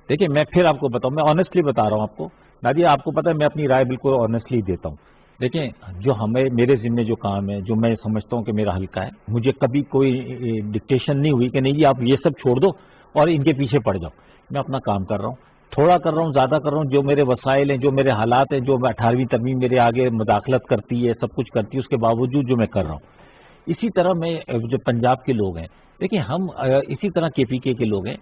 دیکھیں میں پھر آپ کو بتاؤں، میں آنیسٹلی بتا رہا ہوں آپ کو. نادیہ آپ کو پتا ہے میں اپنی رائے بالکل آنیسٹلی دیتا ہوں. دیکھیں جو میرے ذمہ جو کام ہے، جو میں سمجھتا ہوں کہ میرا حلقہ ہے، مجھے کبھی کوئی ڈکٹیشن نہیں ہوئی کہ نہیں جی آپ یہ سب چھوڑ دو اور ان کے پیچھے پڑ جاؤ. میں اپنا کام کر رہا ہوں، تھوڑا کر رہا ہوں، زیادہ کر رہا ہوں. جو میرے وسائل ہیں، جو میرے حالات ہیں، جو 18ویں ترمیم میرے آگے مداخلت کرتی ہے، سب کچھ کرتی ہے، اس کے باوجود جو میں کر رہا ہوں. اسی طرح میں جو پنجاب کے لوگ ہیں، دیکھیں ہم اسی طرح کے پی کے لوگ ہیں.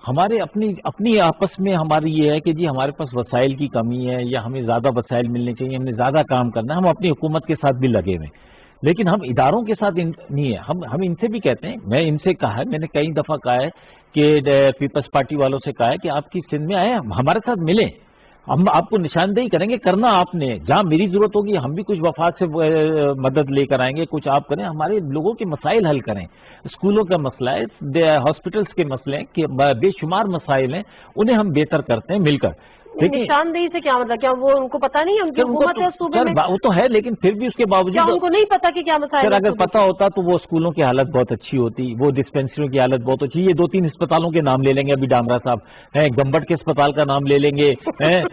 ہمارے اپنی آپس میں ہماری یہ ہے کہ جی ہمارے پاس وسائل کی کمی ہے یا ہمیں زیادہ وسائل ملنے چاہیے، ہمیں زیادہ کام کرنا ہے. ہم اپنی حکومت کے ساتھ بھی لگے ہوئے، لیکن ہم اداروں کے ساتھ نہیں ہے. ہم ان سے بھی کہتے ہیں، میں ان سے کہا ہے، میں نے کئی دفعہ کہا ہے کہ پیپلز پارٹی والوں سے کہا ہے کہ آپ کی سندھ میں آئے ہمارے ساتھ ملیں، ہم آپ کو نشاندہی کریں گے. کرنا آپ نے، جہاں میری ضرورت ہوگی ہم بھی کچھ وفات سے مدد لے کر آئیں گے، کچھ آپ کریں، ہمارے لوگوں کے مسائل حل کریں. اسکولوں کا مسئلہ ہے، ہاسپٹلس کے مسئلے ہیں، کہ بے شمار مسائل ہیں، انہیں ہم بہتر کرتے ہیں مل کر. نشاندہی سے کیا مطلب؟ کیا وہ ان کو پتا نہیں ہے حکومت ہے صوبے میں؟ وہ تو ہے، لیکن پھر بھی اس کے باوجود کیا ان کو نہیں پتا کہ کیا مسائل؟ اگر پتا ہوتا تو وہ اسکولوں کی حالت بہت اچھی ہوتی، وہ ڈسپینسریوں کی حالت بہت اچھی. یہ 2-3 اسپتالوں کے نام لے لیں گے ابھی ڈامرا صاحب، گمبٹ کے اسپتال کا نام لے لیں گے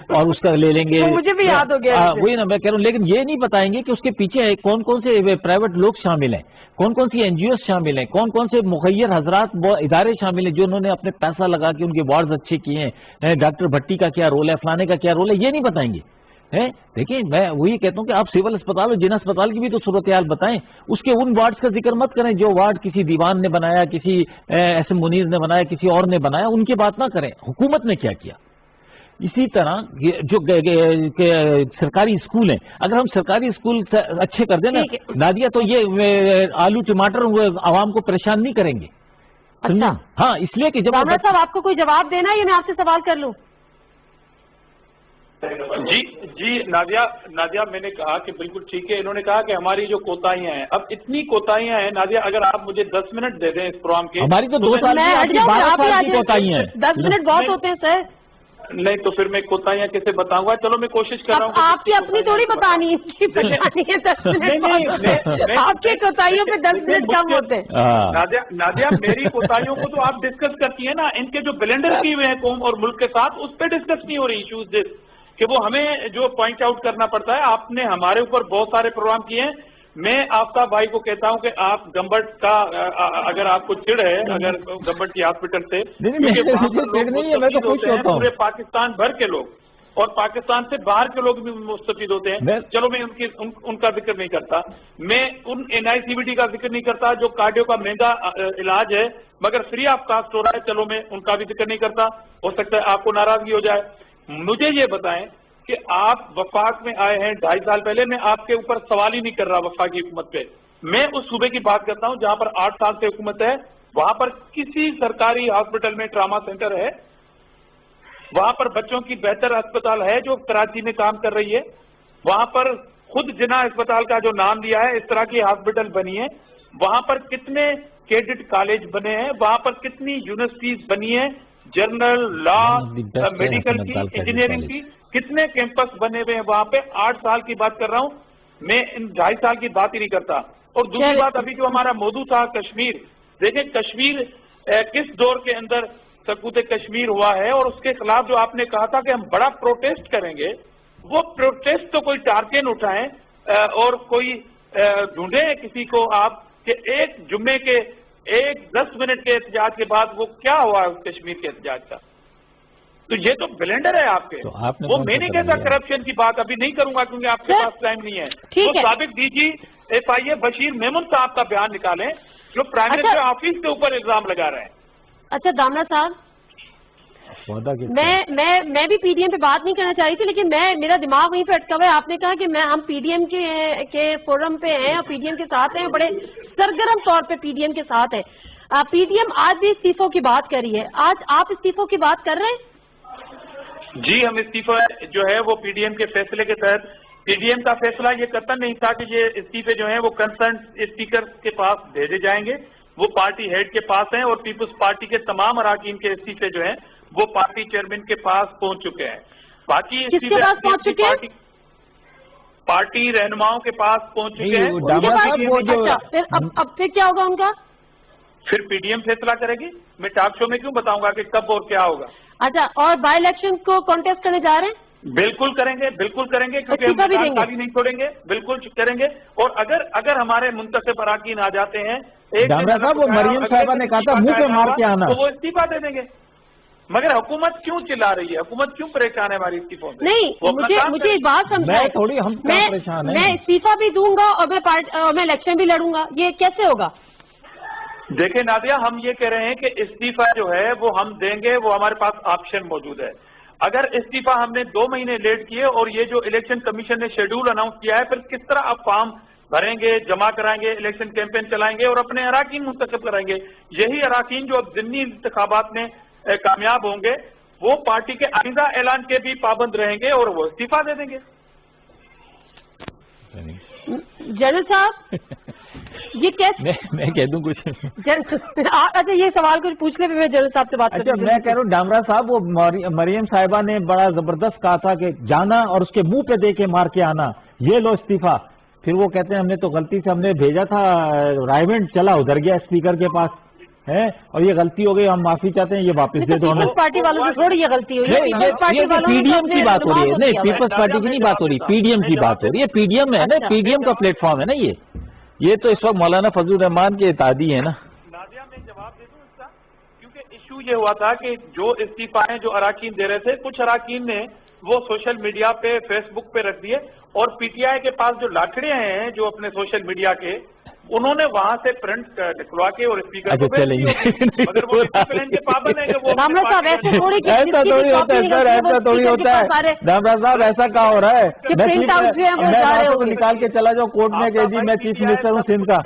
اور اس کا لے لیں گے. مجھے بھی یاد ہو گیا. وہی نا میں کہہ رہا ہوں، لیکن یہ نہیں بتائیں گے کہ اس کے پیچھے کون کون سے پرائیویٹ لوگ شامل ہیں، کون کون سی NGOs شامل ہیں، کون کون سے مخیر حضرات ادارے شامل ہیں جو انہوں نے اپنے پیسہ لگا کے ان کے وارڈز اچھے کیے ہیں. ڈاکٹر بھٹی کا کیا رول ہے، فلانے کا کیا رول ہے، یہ نہیں بتائیں گے. دیکھیں میں وہی کہتا ہوں کہ آپ سول اسپتال اور جن اسپتال کی بھی تو صورتحال بتائیں. اس کے ان وارڈز کا ذکر مت کریں جو وارڈ کسی دیوان نے بنایا، کسی SM منیر نے بنایا، کسی اور نے بنایا، ان کی بات نہ کریں. حکومت نے کیا کیا. اسی طرح جو سرکاری اسکول ہیں، اگر ہم سرکاری اسکول اچھے کر دیں نا نادیہ، تو یہ آلو ٹماٹر عوام کو پریشان نہیں کریں گے. اچھا ہاں، اس لیے کہ جب صاحب آپ کو کوئی جواب دینا ہے یا میں آپ سے سوال کر لوں؟ جی نادیہ میں نے کہا کہ بالکل ٹھیک ہے. انہوں نے کہا کہ ہماری جو کوتاہیاں ہیں، اب اتنی کوتاہیاں ہیں نادیہ، اگر آپ مجھے 10 منٹ دے دیں اس پروگرام کے. ہماری تو 2 سال کی 12 سال کی کوتاہیاں ہیں. 10 منٹ بہت ہوتے ہیں سر. نہیں تو پھر میں کوتاہیاں کیسے بتاؤں گا؟ چلو میں کوشش کر رہا ہوں. آپ کی اپنی تھوڑی بتانی ہے، آپ کی کوتاہیوں پہ 10 منٹ کم ہوتے ہیں. نادیہ میری کوتاہیوں کو تو آپ ڈسکس کرتی ہیں نا، ان کے جو بلنڈر کیے ہوئے ہیں قوم اور ملک کے ساتھ، اس پہ ڈسکس نہیں ہو رہی ایشوز کہ وہ ہمیں جو پوائنٹ آؤٹ کرنا پڑتا ہے. آپ نے ہمارے اوپر بہت سارے پروگرام کیے ہیں. میں آفتاب بھائی کو کہتا ہوں کہ آپ گمبٹ کا اگر آپ کو چڑ ہے، اگر گمبٹ کی ہاسپٹل سے، پورے پاکستان بھر کے لوگ اور پاکستان سے باہر کے لوگ بھی مستفید ہوتے ہیں. چلو میں ان کا ذکر نہیں کرتا، میں ان NICVT کا ذکر نہیں کرتا جو کارڈیو کا مہنگا علاج ہے مگر فری آف کاسٹ ہو رہا ہے. چلو میں ان کا بھی ذکر نہیں کرتا، ہو سکتا ہے آپ کو ناراضگی ہو جائے. مجھے یہ بتائیں کہ آپ وفاق میں آئے ہیں 2.5 سال پہلے. میں آپ کے اوپر سوال ہی نہیں کر رہا وفاقی حکومت پہ، میں اس صوبے کی بات کرتا ہوں جہاں پر 8 سال سے حکومت ہے. وہاں پر کسی سرکاری ہاسپٹل میں ٹراما سینٹر ہے؟ وہاں پر بچوں کی بہتر اسپتال ہے جو کراچی میں کام کر رہی ہے؟ وہاں پر خود جنا اسپتال کا جو نام لیا ہے اس طرح کی ہاسپٹل بنی ہے؟ وہاں پر کتنے کیڈٹ کالج بنے ہیں؟ وہاں پر کتنی یونیورسٹیز بنی ہیں؟ جرنل، لا، میڈیکل کی، انجینئرنگ کی، کتنے کیمپس بنے ہوئے ہیں وہاں پہ؟ 8 سال کی بات کر رہا ہوں میں، ان 2.5 سال کی بات ہی نہیں کرتا. اور دوسری بات، ابھی جو ہمارا موضوع تھا کشمیر، دیکھیں کشمیر کس دور کے اندر سقوط کشمیر ہوا ہے، اور اس کے خلاف جو آپ نے کہا تھا کہ ہم بڑا پروٹیسٹ کریں گے، وہ پروٹیسٹ تو کوئی ٹارکن اٹھائیں اور کوئی ڈھونڈیں کسی کو آپ کہ ایک جمعے کے 10 منٹ کے احتجاج کے بعد وہ کیا ہوا ہے اس کشمیر کے احتجاج کا. تو یہ تو بلینڈر ہے آپ کے. وہ میں نہیں کہتا کرپشن کی بات ابھی نہیں کروں گا کیونکہ آپ کے پاس ٹائم نہیں ہے. وہ سابق DG FIA بشیر میمن صاحب کا بیان نکالیں جو پرائم منسٹر آفس کے اوپر الزام لگا رہے ہیں. اچھا دامنا صاحب، میں بھی PDM پہ بات نہیں کرنا چاہ رہی تھی، لیکن میرا دماغ وہیں پہ اٹکا ہوا ہے. آپ نے کہا کہ ہم PDM کے فورم پہ ہیں اور PDM کے ساتھ ہیں، بڑے سرگرم طور پہ PDM کے ساتھ ہے. PDM آج بھی استعفوں کی بات کر رہی ہے. آج آپ استعفوں کی بات کر رہے ہیں؟ جی، ہم استعفا جو ہے وہ PDM کے فیصلے کے تحت، PDM کا فیصلہ یہ کرتا نہیں تھا کہ یہ استعفے جو ہیں وہ کنسرن اسپیکر کے پاس بھیجے جائیں گے، وہ پارٹی ہیڈ کے پاس ہیں، اور پیپلز پارٹی کے تمام اراکین کے استعفے جو ہیں وہ پارٹی چیئرمین کے پاس پہنچ چکے ہیں. باقی پارٹی رہنماؤں کے پاس پہنچ چکے ہیں. اب پھر کیا ہوگا ان کا؟ پھر PDM فیصلہ کرے گی. میں ٹاک شو میں کیوں بتاؤں گا کہ کب اور کیا ہوگا. اچھا، اور بائی الیکشن کو کانٹیسٹ کرنے جا رہے ہیں؟ بالکل کریں گے، بالکل کریں گے، کیونکہ ہم خالی نہیں چھوڑیں گے. بالکل کریں گے. اور اگر ہمارے منتخب اراکین آ جاتے ہیں، وہ مریم صاحبہ نے کہا تھا منہ پہ مار کے آنا، تو وہ استعفا دے دیں گے. مگر حکومت کیوں چلا رہی ہے؟ حکومت کیوں پریشان ہے ہماری استعفوں سے؟ نہیں، مجھے ایک بات سمجھائیں. میں استعفا بھی دوں گا اور میں الیکشن بھی لڑوں گا، یہ کیسے ہوگا؟ دیکھیں نادیہ، ہم یہ کہہ رہے ہیں کہ استعفا جو ہے وہ ہم دیں گے، وہ ہمارے پاس آپشن موجود ہے. اگر استعفا ہم نے 2 مہینے لیٹ کیے اور یہ جو الیکشن کمیشن نے شیڈول اناؤنس کیا ہے، پھر کس طرح آپ فارم بھریں گے، جمع کرائیں گے، الیکشن کیمپین چلائیں گے اور اپنے اراکین منتخب کرائیں گے. یہی اراکین جو اب ضمنی انتخابات میں کامیاب ہوں گے وہ پارٹی کے آئندہ اعلان کے بھی پابند رہیں گے اور وہ استعفا دے دیں گے. جنرل صاحب یہ کیسے میں کہہ دوں کچھ؟ اچھا یہ سوال کچھ پوچھ لے میں جنرل صاحب سے بات کروں. اچھا میں کہہ رہا ہوں ڈامرا صاحب وہ مریم صاحبہ نے بڑا زبردست کہا تھا کہ جانا اور اس کے منہ پہ دے کے مار کے آنا، یہ لو استعفیٰ. پھر وہ کہتے ہیں ہم نے تو غلطی سے ہم نے بھیجا تھا رائمنڈ، چلا ادھر گیا اسپیکر کے پاس ہے اور یہ غلطی ہو گئی، ہم معافی چاہتے ہیں، یہ واپس دے دو ہمیں. پیپلز پارٹی والوں سے تھوڑی یہ غلطی ہوئی، پی ڈی ایم کی بات ہو رہی ہے. نہیں پیپلز پارٹی کی نہیں بات ہو رہی، پی ڈی ایم کی بات ہو رہی ہے. پی ڈی ایم ہے نا، پی ڈی ایم کا پلیٹ فارم ہے نا یہ تو اس وقت مولانا فضل الرحمان کے اتحادی ہے نا. نادیہ میں جواب دے دوں اس کا، کیونکہ ایشو یہ ہوا تھا کہ جو استعفے جو اراکین دے رہے تھے، کچھ اراکین نے وہ سوشل میڈیا پہ فیس بک پہ رکھ دیے، اور پی ٹی آئی کے پاس جو لاکھڑے ہیں جو اپنے سوشل میڈیا کے، انہوں نے وہاں سے پرنٹ نکلوا کے اور اسپیکر کو بھیج دیے. مگر وہ ڈسپلن کے پابند ہیں کہ وہ ایسا تھوڑی ہوتا ہے سر، ایسا تھوڑی ہوتا ہے. ڈامرا صاحب ایسا کہاں ہو رہا ہے؟ میں نکال کے چلا جاؤں کورٹ میں کہ جی میں چیف منسٹر ہوں سندھ کا.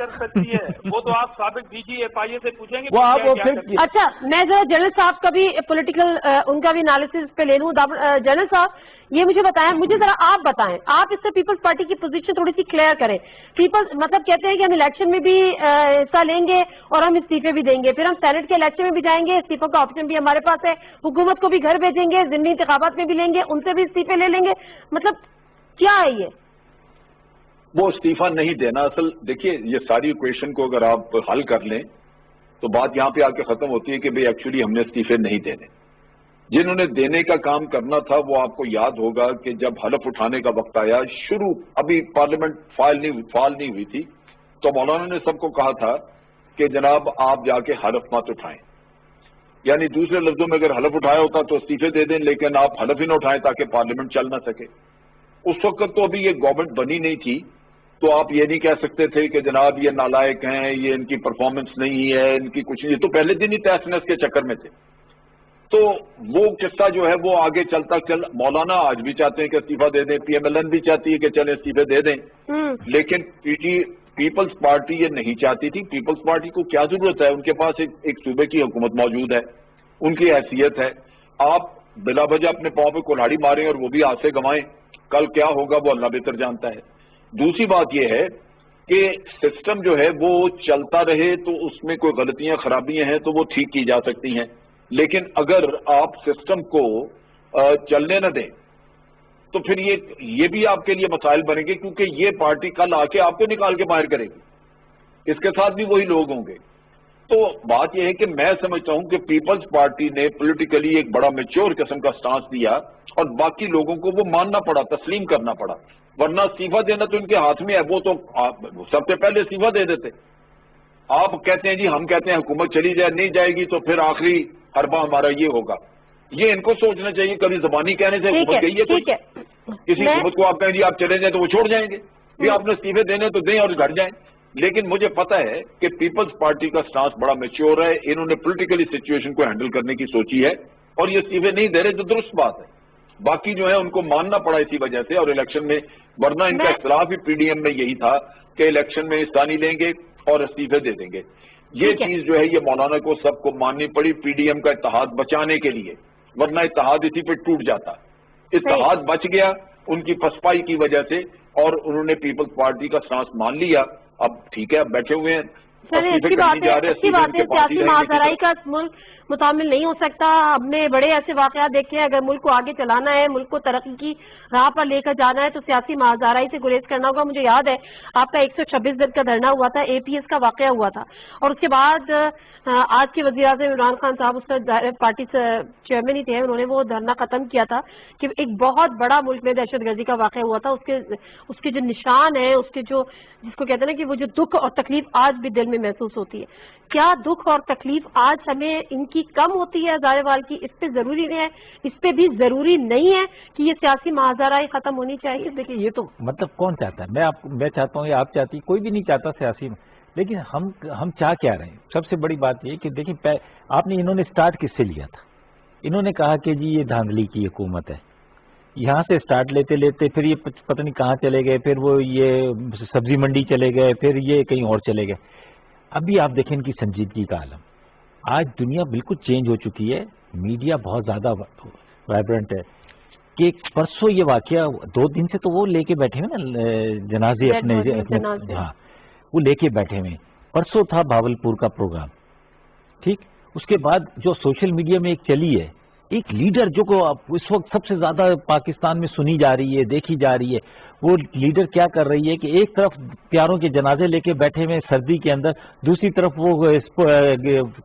وہ تو آپ سابق ڈی جی ایف آئی اے سے پوچھیں گے. وہ آپ پھر اچھا میں ذرا جنرل صاحب کا بھی پولیٹیکل ان کا بھی انالیسس پہ لے لوں. جنرل صاحب یہ مجھے بتائیں، مجھے ذرا آپ بتائیں، آپ اس سے پیپلز پارٹی کی پوزیشن تھوڑی سی کلیئر کریں. پیپلز مطلب کہتے ہیں کہ ہم الیکشن میں بھی حصہ لیں گے اور ہم استعفے بھی دیں گے، پھر ہم سینٹ کے الیکشن میں بھی جائیں گے، استعفوں کا آپشن بھی ہمارے پاس ہے، حکومت کو بھی گھر بھیجیں گے، ضمنی انتخابات میں بھی لیں گے، ان سے بھی استعفے لے لیں گے. مطلب کیا ہے یہ؟ وہ استعفیٰ نہیں دینا. اصل دیکھیے یہ ساری ایکویشن کو اگر آپ حل کر لیں تو بات یہاں پہ آ کے ختم ہوتی ہے کہ بھئی ایکچولی ہم نے استعفے نہیں دینے. جنہوں نے دینے کا کام کرنا تھا وہ آپ کو یاد ہوگا کہ جب حلف اٹھانے کا وقت آیا، ابھی پارلیمنٹ فعال نہیں ہوئی تھی، تو مولانا نے سب کو کہا تھا کہ جناب آپ جا کے حلف مت اٹھائیں. یعنی دوسرے لفظوں میں اگر حلف اٹھایا ہوتا تو استعفے دے دیں، لیکن آپ حلف ہی نہ اٹھائیں تاکہ پارلیمنٹ چل نہ سکے. اس وقت تو ابھی یہ گورنمنٹ بنی نہیں تھی، تو آپ یہ نہیں کہہ سکتے تھے کہ جناب یہ نالائق ہیں، یہ ان کی پرفارمنس نہیں ہے، ان کی کچھ نہیں. یہ تو پہلے دن ہی تحس نحس کے چکر میں تھے. تو وہ قصہ جو ہے وہ آگے چلتا مولانا آج بھی چاہتے ہیں کہ استعفیٰ دے دیں، پی ایم ایل این بھی چاہتی ہے کہ چلیں استعفے دے دیں، لیکن پیپلز پارٹی یہ نہیں چاہتی تھی. پیپلز پارٹی کو کیا ضرورت ہے؟ ان کے پاس ایک صوبے کی حکومت موجود ہے، ان کی حیثیت ہے. آپ بلا وجہ اپنے پاؤں پہ کلہاڑی ماریں اور وہ بھی ہاتھ سے گنوائیں، کل کیا ہوگا وہ اللہ بہتر جانتا ہے. دوسری بات یہ ہے کہ سسٹم جو ہے وہ چلتا رہے تو اس میں کوئی غلطیاں خرابیاں ہیں تو وہ ٹھیک کی جا سکتی ہیں، لیکن اگر آپ سسٹم کو چلنے نہ دیں تو پھر یہ بھی آپ کے لیے مسائل بنیں گے، کیونکہ یہ پارٹی کل آ کے آپ کو نکال کے باہر کرے گی، اس کے ساتھ بھی وہی لوگ ہوں گے. تو بات یہ ہے کہ میں سمجھتا ہوں کہ پیپلز پارٹی نے پولیٹیکلی ایک بڑا میچور قسم کا سٹانس دیا اور باقی لوگوں کو وہ ماننا پڑا، تسلیم کرنا پڑا. ورنہ استعفیٰ دینا تو ان کے ہاتھ میں ہے، وہ تو سب سے پہلے استعفیٰ دے دیتے. آپ کہتے ہیں جی ہم کہتے ہیں حکومت چلی جائے، نہیں جائے گی تو پھر آخری حربہ ہمارا یہ ہوگا. یہ ان کو سوچنا چاہیے. کبھی زبانی کہنے سے حکومت گئی ہے کسی حکومت کو آپ کہیں جی آپ چلے جائیں تو وہ چھوڑ جائیں گے، بھی آپ نے استعفے دینے تو دیں اور گھر جائیں. لیکن مجھے پتا ہے کہ پیپلز پارٹی کا سٹانس بڑا میچور ہے، انہوں نے پولیٹیکلی سچویشن کو ہینڈل کرنے کی سوچی ہے اور یہ استعفے نہیں دے رہے تو درست بات ہے. باقی جو ہے ان کو ماننا پڑا اسی وجہ سے اور الیکشن میں، ورنہ ان کا اختلاف ہی پی ڈی ایم میں یہی تھا کہ الیکشن میں حصہ نہیں لیں گے اور استعفے دے دیں گے. یہ چیز جو ہے یہ مولانا کو سب کو ماننی پڑی پی ڈی ایم کا اتحاد بچانے کے لیے، ورنہ اتحاد اسی پہ ٹوٹ جاتا. اتحاد بچ گیا ان کی پسپائی کی وجہ سے اور انہوں نے پیپلز پارٹی کا سٹانس مان لیا. اب ٹھیک ہے، اب بیٹھے ہوئے ہیں. اچھی بات ہے، سیاسی مہاجرائی کا ملک متعامل نہیں ہو سکتا. ہم نے بڑے ایسے واقعات دیکھے ہیں، اگر ملک کو آگے چلانا ہے، ملک کو ترقی کی راہ پر لے کر جانا ہے تو سیاسی مہاجرائی سے گریز کرنا ہوگا. مجھے یاد ہے آپ کا 126 دن کا دھرنا ہوا تھا، اے پی ایس کا واقعہ ہوا تھا، اور اس کے بعد آج کے وزیر اعظم عمران خان صاحب اس کا پارٹی سے چیئرمین ہی تھے، انہوں نے وہ دھرنا ختم کیا تھا کہ ایک بہت بڑا ملک میں دہشت گردی کا واقعہ ہوا تھا. اس کے جو نشان ہیں، اس کے جو جس کو کہتے ہیں نا کہ وہ جو دکھ اور تکلیف آج بھی دل میں محسوس ہوتی ہے. کیا دکھ اور تکلیف آج ہمیں ان کی کم ہوتی ہے ہزارے وال کی؟ اس پہ ضروری نہیں ہے، اس پہ بھی ضروری نہیں ہے کہ یہ سیاسی مہاجرائی ختم ہونی چاہیے. دیکھیں یہ تو مطلب کون چاہتا ہے؟ میں چاہتا ہوں یا آپ چاہتی، کوئی بھی نہیں چاہتا سیاسی، لیکن ہم چاہ کیا رہے ہیں؟ سب سے بڑی بات یہ کہ دیکھیں آپ نے، انہوں نے سٹارٹ کس سے لیا تھا؟ انہوں نے کہا کہ جی یہ دھاندلی کی حکومت ہے. یہاں سے سٹارٹ لیتے لیتے پھر یہ پتہ نہیں کہاں چلے گئے، پھر وہ یہ سبزی منڈی چلے گئے، پھر یہ کہیں اور چلے گئے. ابھی آپ دیکھیں ان کی سنجیدگی کا عالم. آج دنیا بالکل چینج ہو چکی ہے، میڈیا بہت زیادہ وائبرنٹ ہے. کہ پرسوں یہ واقعہ 2 دن سے تو وہ لے کے بیٹھے ہوئے نا جنازے اپنے. ہاں وہ لے کے بیٹھے ہوئے. پرسوں تھا بھاولپور کا پروگرام, ٹھیک, اس کے بعد جو سوشل میڈیا میں ایک چلی ہے, ایک لیڈر جو کو اس وقت سب سے زیادہ پاکستان میں سنی جا رہی ہے, دیکھی جا رہی ہے, وہ لیڈر کیا کر رہی ہے کہ ایک طرف پیاروں کے جنازے لے کے بیٹھے ہوئے سردی کے اندر, دوسری طرف وہ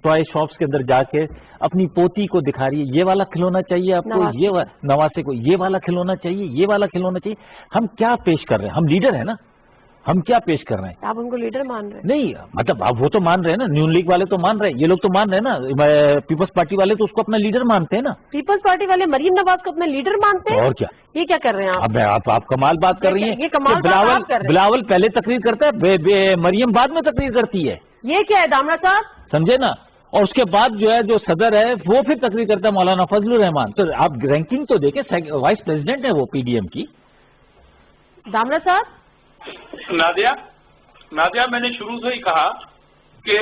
ٹوائے شاپس کے اندر جا کے اپنی پوتی کو دکھا رہی ہے, یہ والا کھلونا چاہیے آپ کو, یہ نواسے کو یہ والا کھلونا چاہیے, یہ والا کھلونا چاہیے. ہم کیا پیش کر رہے ہیں؟ ہم لیڈر ہیں نا, ہم کیا پیش کر رہے ہیں؟ آپ ان کو لیڈر مان رہے ہیں؟ نہیں, مطلب آپ وہ تو مان رہے ہیں نا, نیون لیگ والے تو مان رہے ہیں, یہ لوگ تو مان رہے ہیں نا, پیپلز پارٹی والے تو اس کو اپنا لیڈر مانتے ہیں نا. پیپلز پارٹی والے مریم نواز کو اپنا لیڈر مانتے ہیں؟ اور کیا, یہ کیا کر رہے ہیں آپ کمال بات کر رہی ہیں. یہ بلاول پہلے تقریر کرتا ہے, مریم بعد میں تقریر کرتی ہے. یہ کیا ہے دامرا صاحب, سمجھے نا؟ اور اس کے بعد جو ہے جو صدر ہے وہ پھر تقریر کرتا ہے مولانا فضل الرحمان. تو آپ رینکنگ تو دیکھیں, وائس پریزیڈنٹ ہے وہ پی ڈی ایم کی. دامرا صاحب, نادیہ, میں نے شروع سے ہی کہا کہ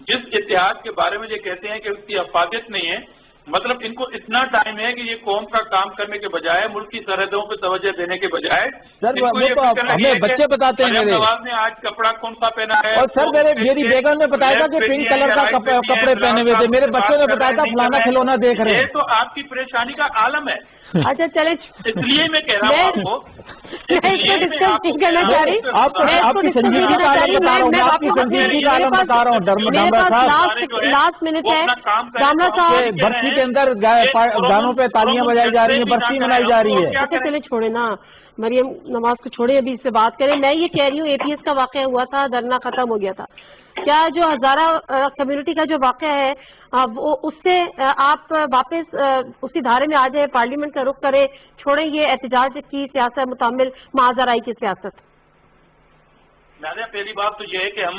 جس اتحاد کے بارے میں یہ کہتے ہیں کہ اس کی افادیت نہیں ہے, مطلب ان کو اتنا ٹائم ہے کہ یہ قوم کا کام کرنے کے بجائے, ملک کی سرحدوں پہ توجہ دینے کے بجائے, ہمیں بچے بتاتے ہیں میرے نواز نے آج کپڑا کون سا پہنا ہے. اور سر میری بیگم نے بتایا تھا کہ پنک کلر کا کپڑے پہنے ہوئے تھے, میرے بچوں نے بتایا تھا فلانا کھلونا دیکھ رہے ہیں. یہ تو آپ کی پریشانی کا عالم ہے. اچھا چلیں, اس لیے میں کہہ رہا ہوں آپ کو, میں اس کو ڈسکس نہیں کرنا چاہ رہی, آپ کی سنجیدگی کا عالم بتا رہا ہوں, آپ کی سنجیدگی کا عالم بتا رہا ہوں. میرے پاس لاسٹ منٹ ہے. دامرا صاحب, برسی کے اندر گانوں پہ تالیاں بجائی جا رہی ہیں, برسی منائی جا رہی ہے. اچھا چلے چھوڑے نا, مریم نواز کو چھوڑے, ابھی اس سے بات کریں. میں یہ کہہ رہی ہوں, اے پی ایس کا واقعہ ہوا تھا, دھرنا ختم ہو گیا تھا. کیا جو ہزارہ کمیونٹی کا جو واقعہ ہے اس سے آپ واپس اسی دھارے میں آ جائیں, پارلیمنٹ کا رخ کریں, چھوڑیں یہ احتجاج کی سیاست, متعمل معاذرائی کی سیاست؟ نادیہ, پہلی بات تو یہ ہے کہ ہم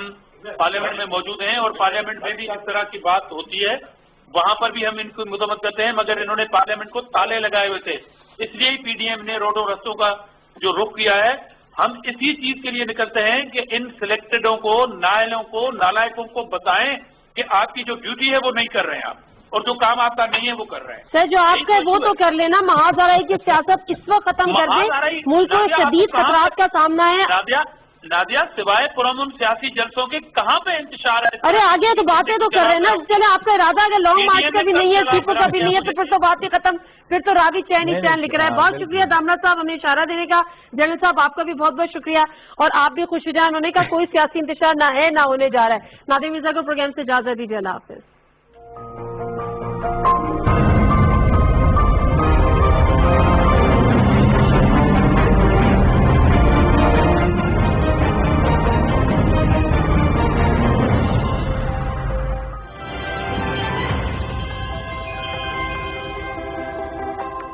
پارلیمنٹ میں موجود ہیں اور پارلیمنٹ میں بھی اس طرح کی بات ہوتی ہے, وہاں پر بھی ہم ان کو مذمت کرتے ہیں, مگر انہوں نے پارلیمنٹ کو تالے لگائے ہوئے تھے. اس لیے ہی پی ڈی ایم نے روڈوں رستوں کا جو رخ کیا ہے. ہم اسی چیز کے لیے نکلتے ہیں کہ ان سلیکٹڈوں کو, نائلوں کو, نالائقوں کو بتائیں کہ آپ کی جو ڈیوٹی ہے وہ نہیں کر رہے ہیں آپ, اور جو کام آپ کا نہیں ہے وہ کر رہے ہیں. سر جو آپ کا ہے وہ تو کر لینا, معاذرائی کی سیاست اس وقت ختم کر دیں, ملک کو شدید خطرات کا سامنا ہے. نادیہ, سوائے پرامن سیاسی جلسوں کے کہاں پہ انتشار ہے؟ ارے آگے تو باتیں تو کر رہے ہیں نا. چلے آپ کا ارادہ اگر لانگ مارچ کا بھی نہیں ہے, سیپو کا بھی نہیں ہے, تو پھر تو باتیں ختم, پھر تو راوی چین ہی چین لکھ رہا ہے. بہت شکریہ دامرا صاحب ہمیں اشارہ دینے کا. جنرل صاحب آپ کا بھی بہت بہت شکریہ, اور آپ بھی خوش ہو جائیں, انہوں نے کہا کوئی سیاسی انتشار نہ ہے نہ ہونے جا رہا ہے. نادیم مرزا کو پروگرام سے اجازت دیجیے, اللہ حافظ.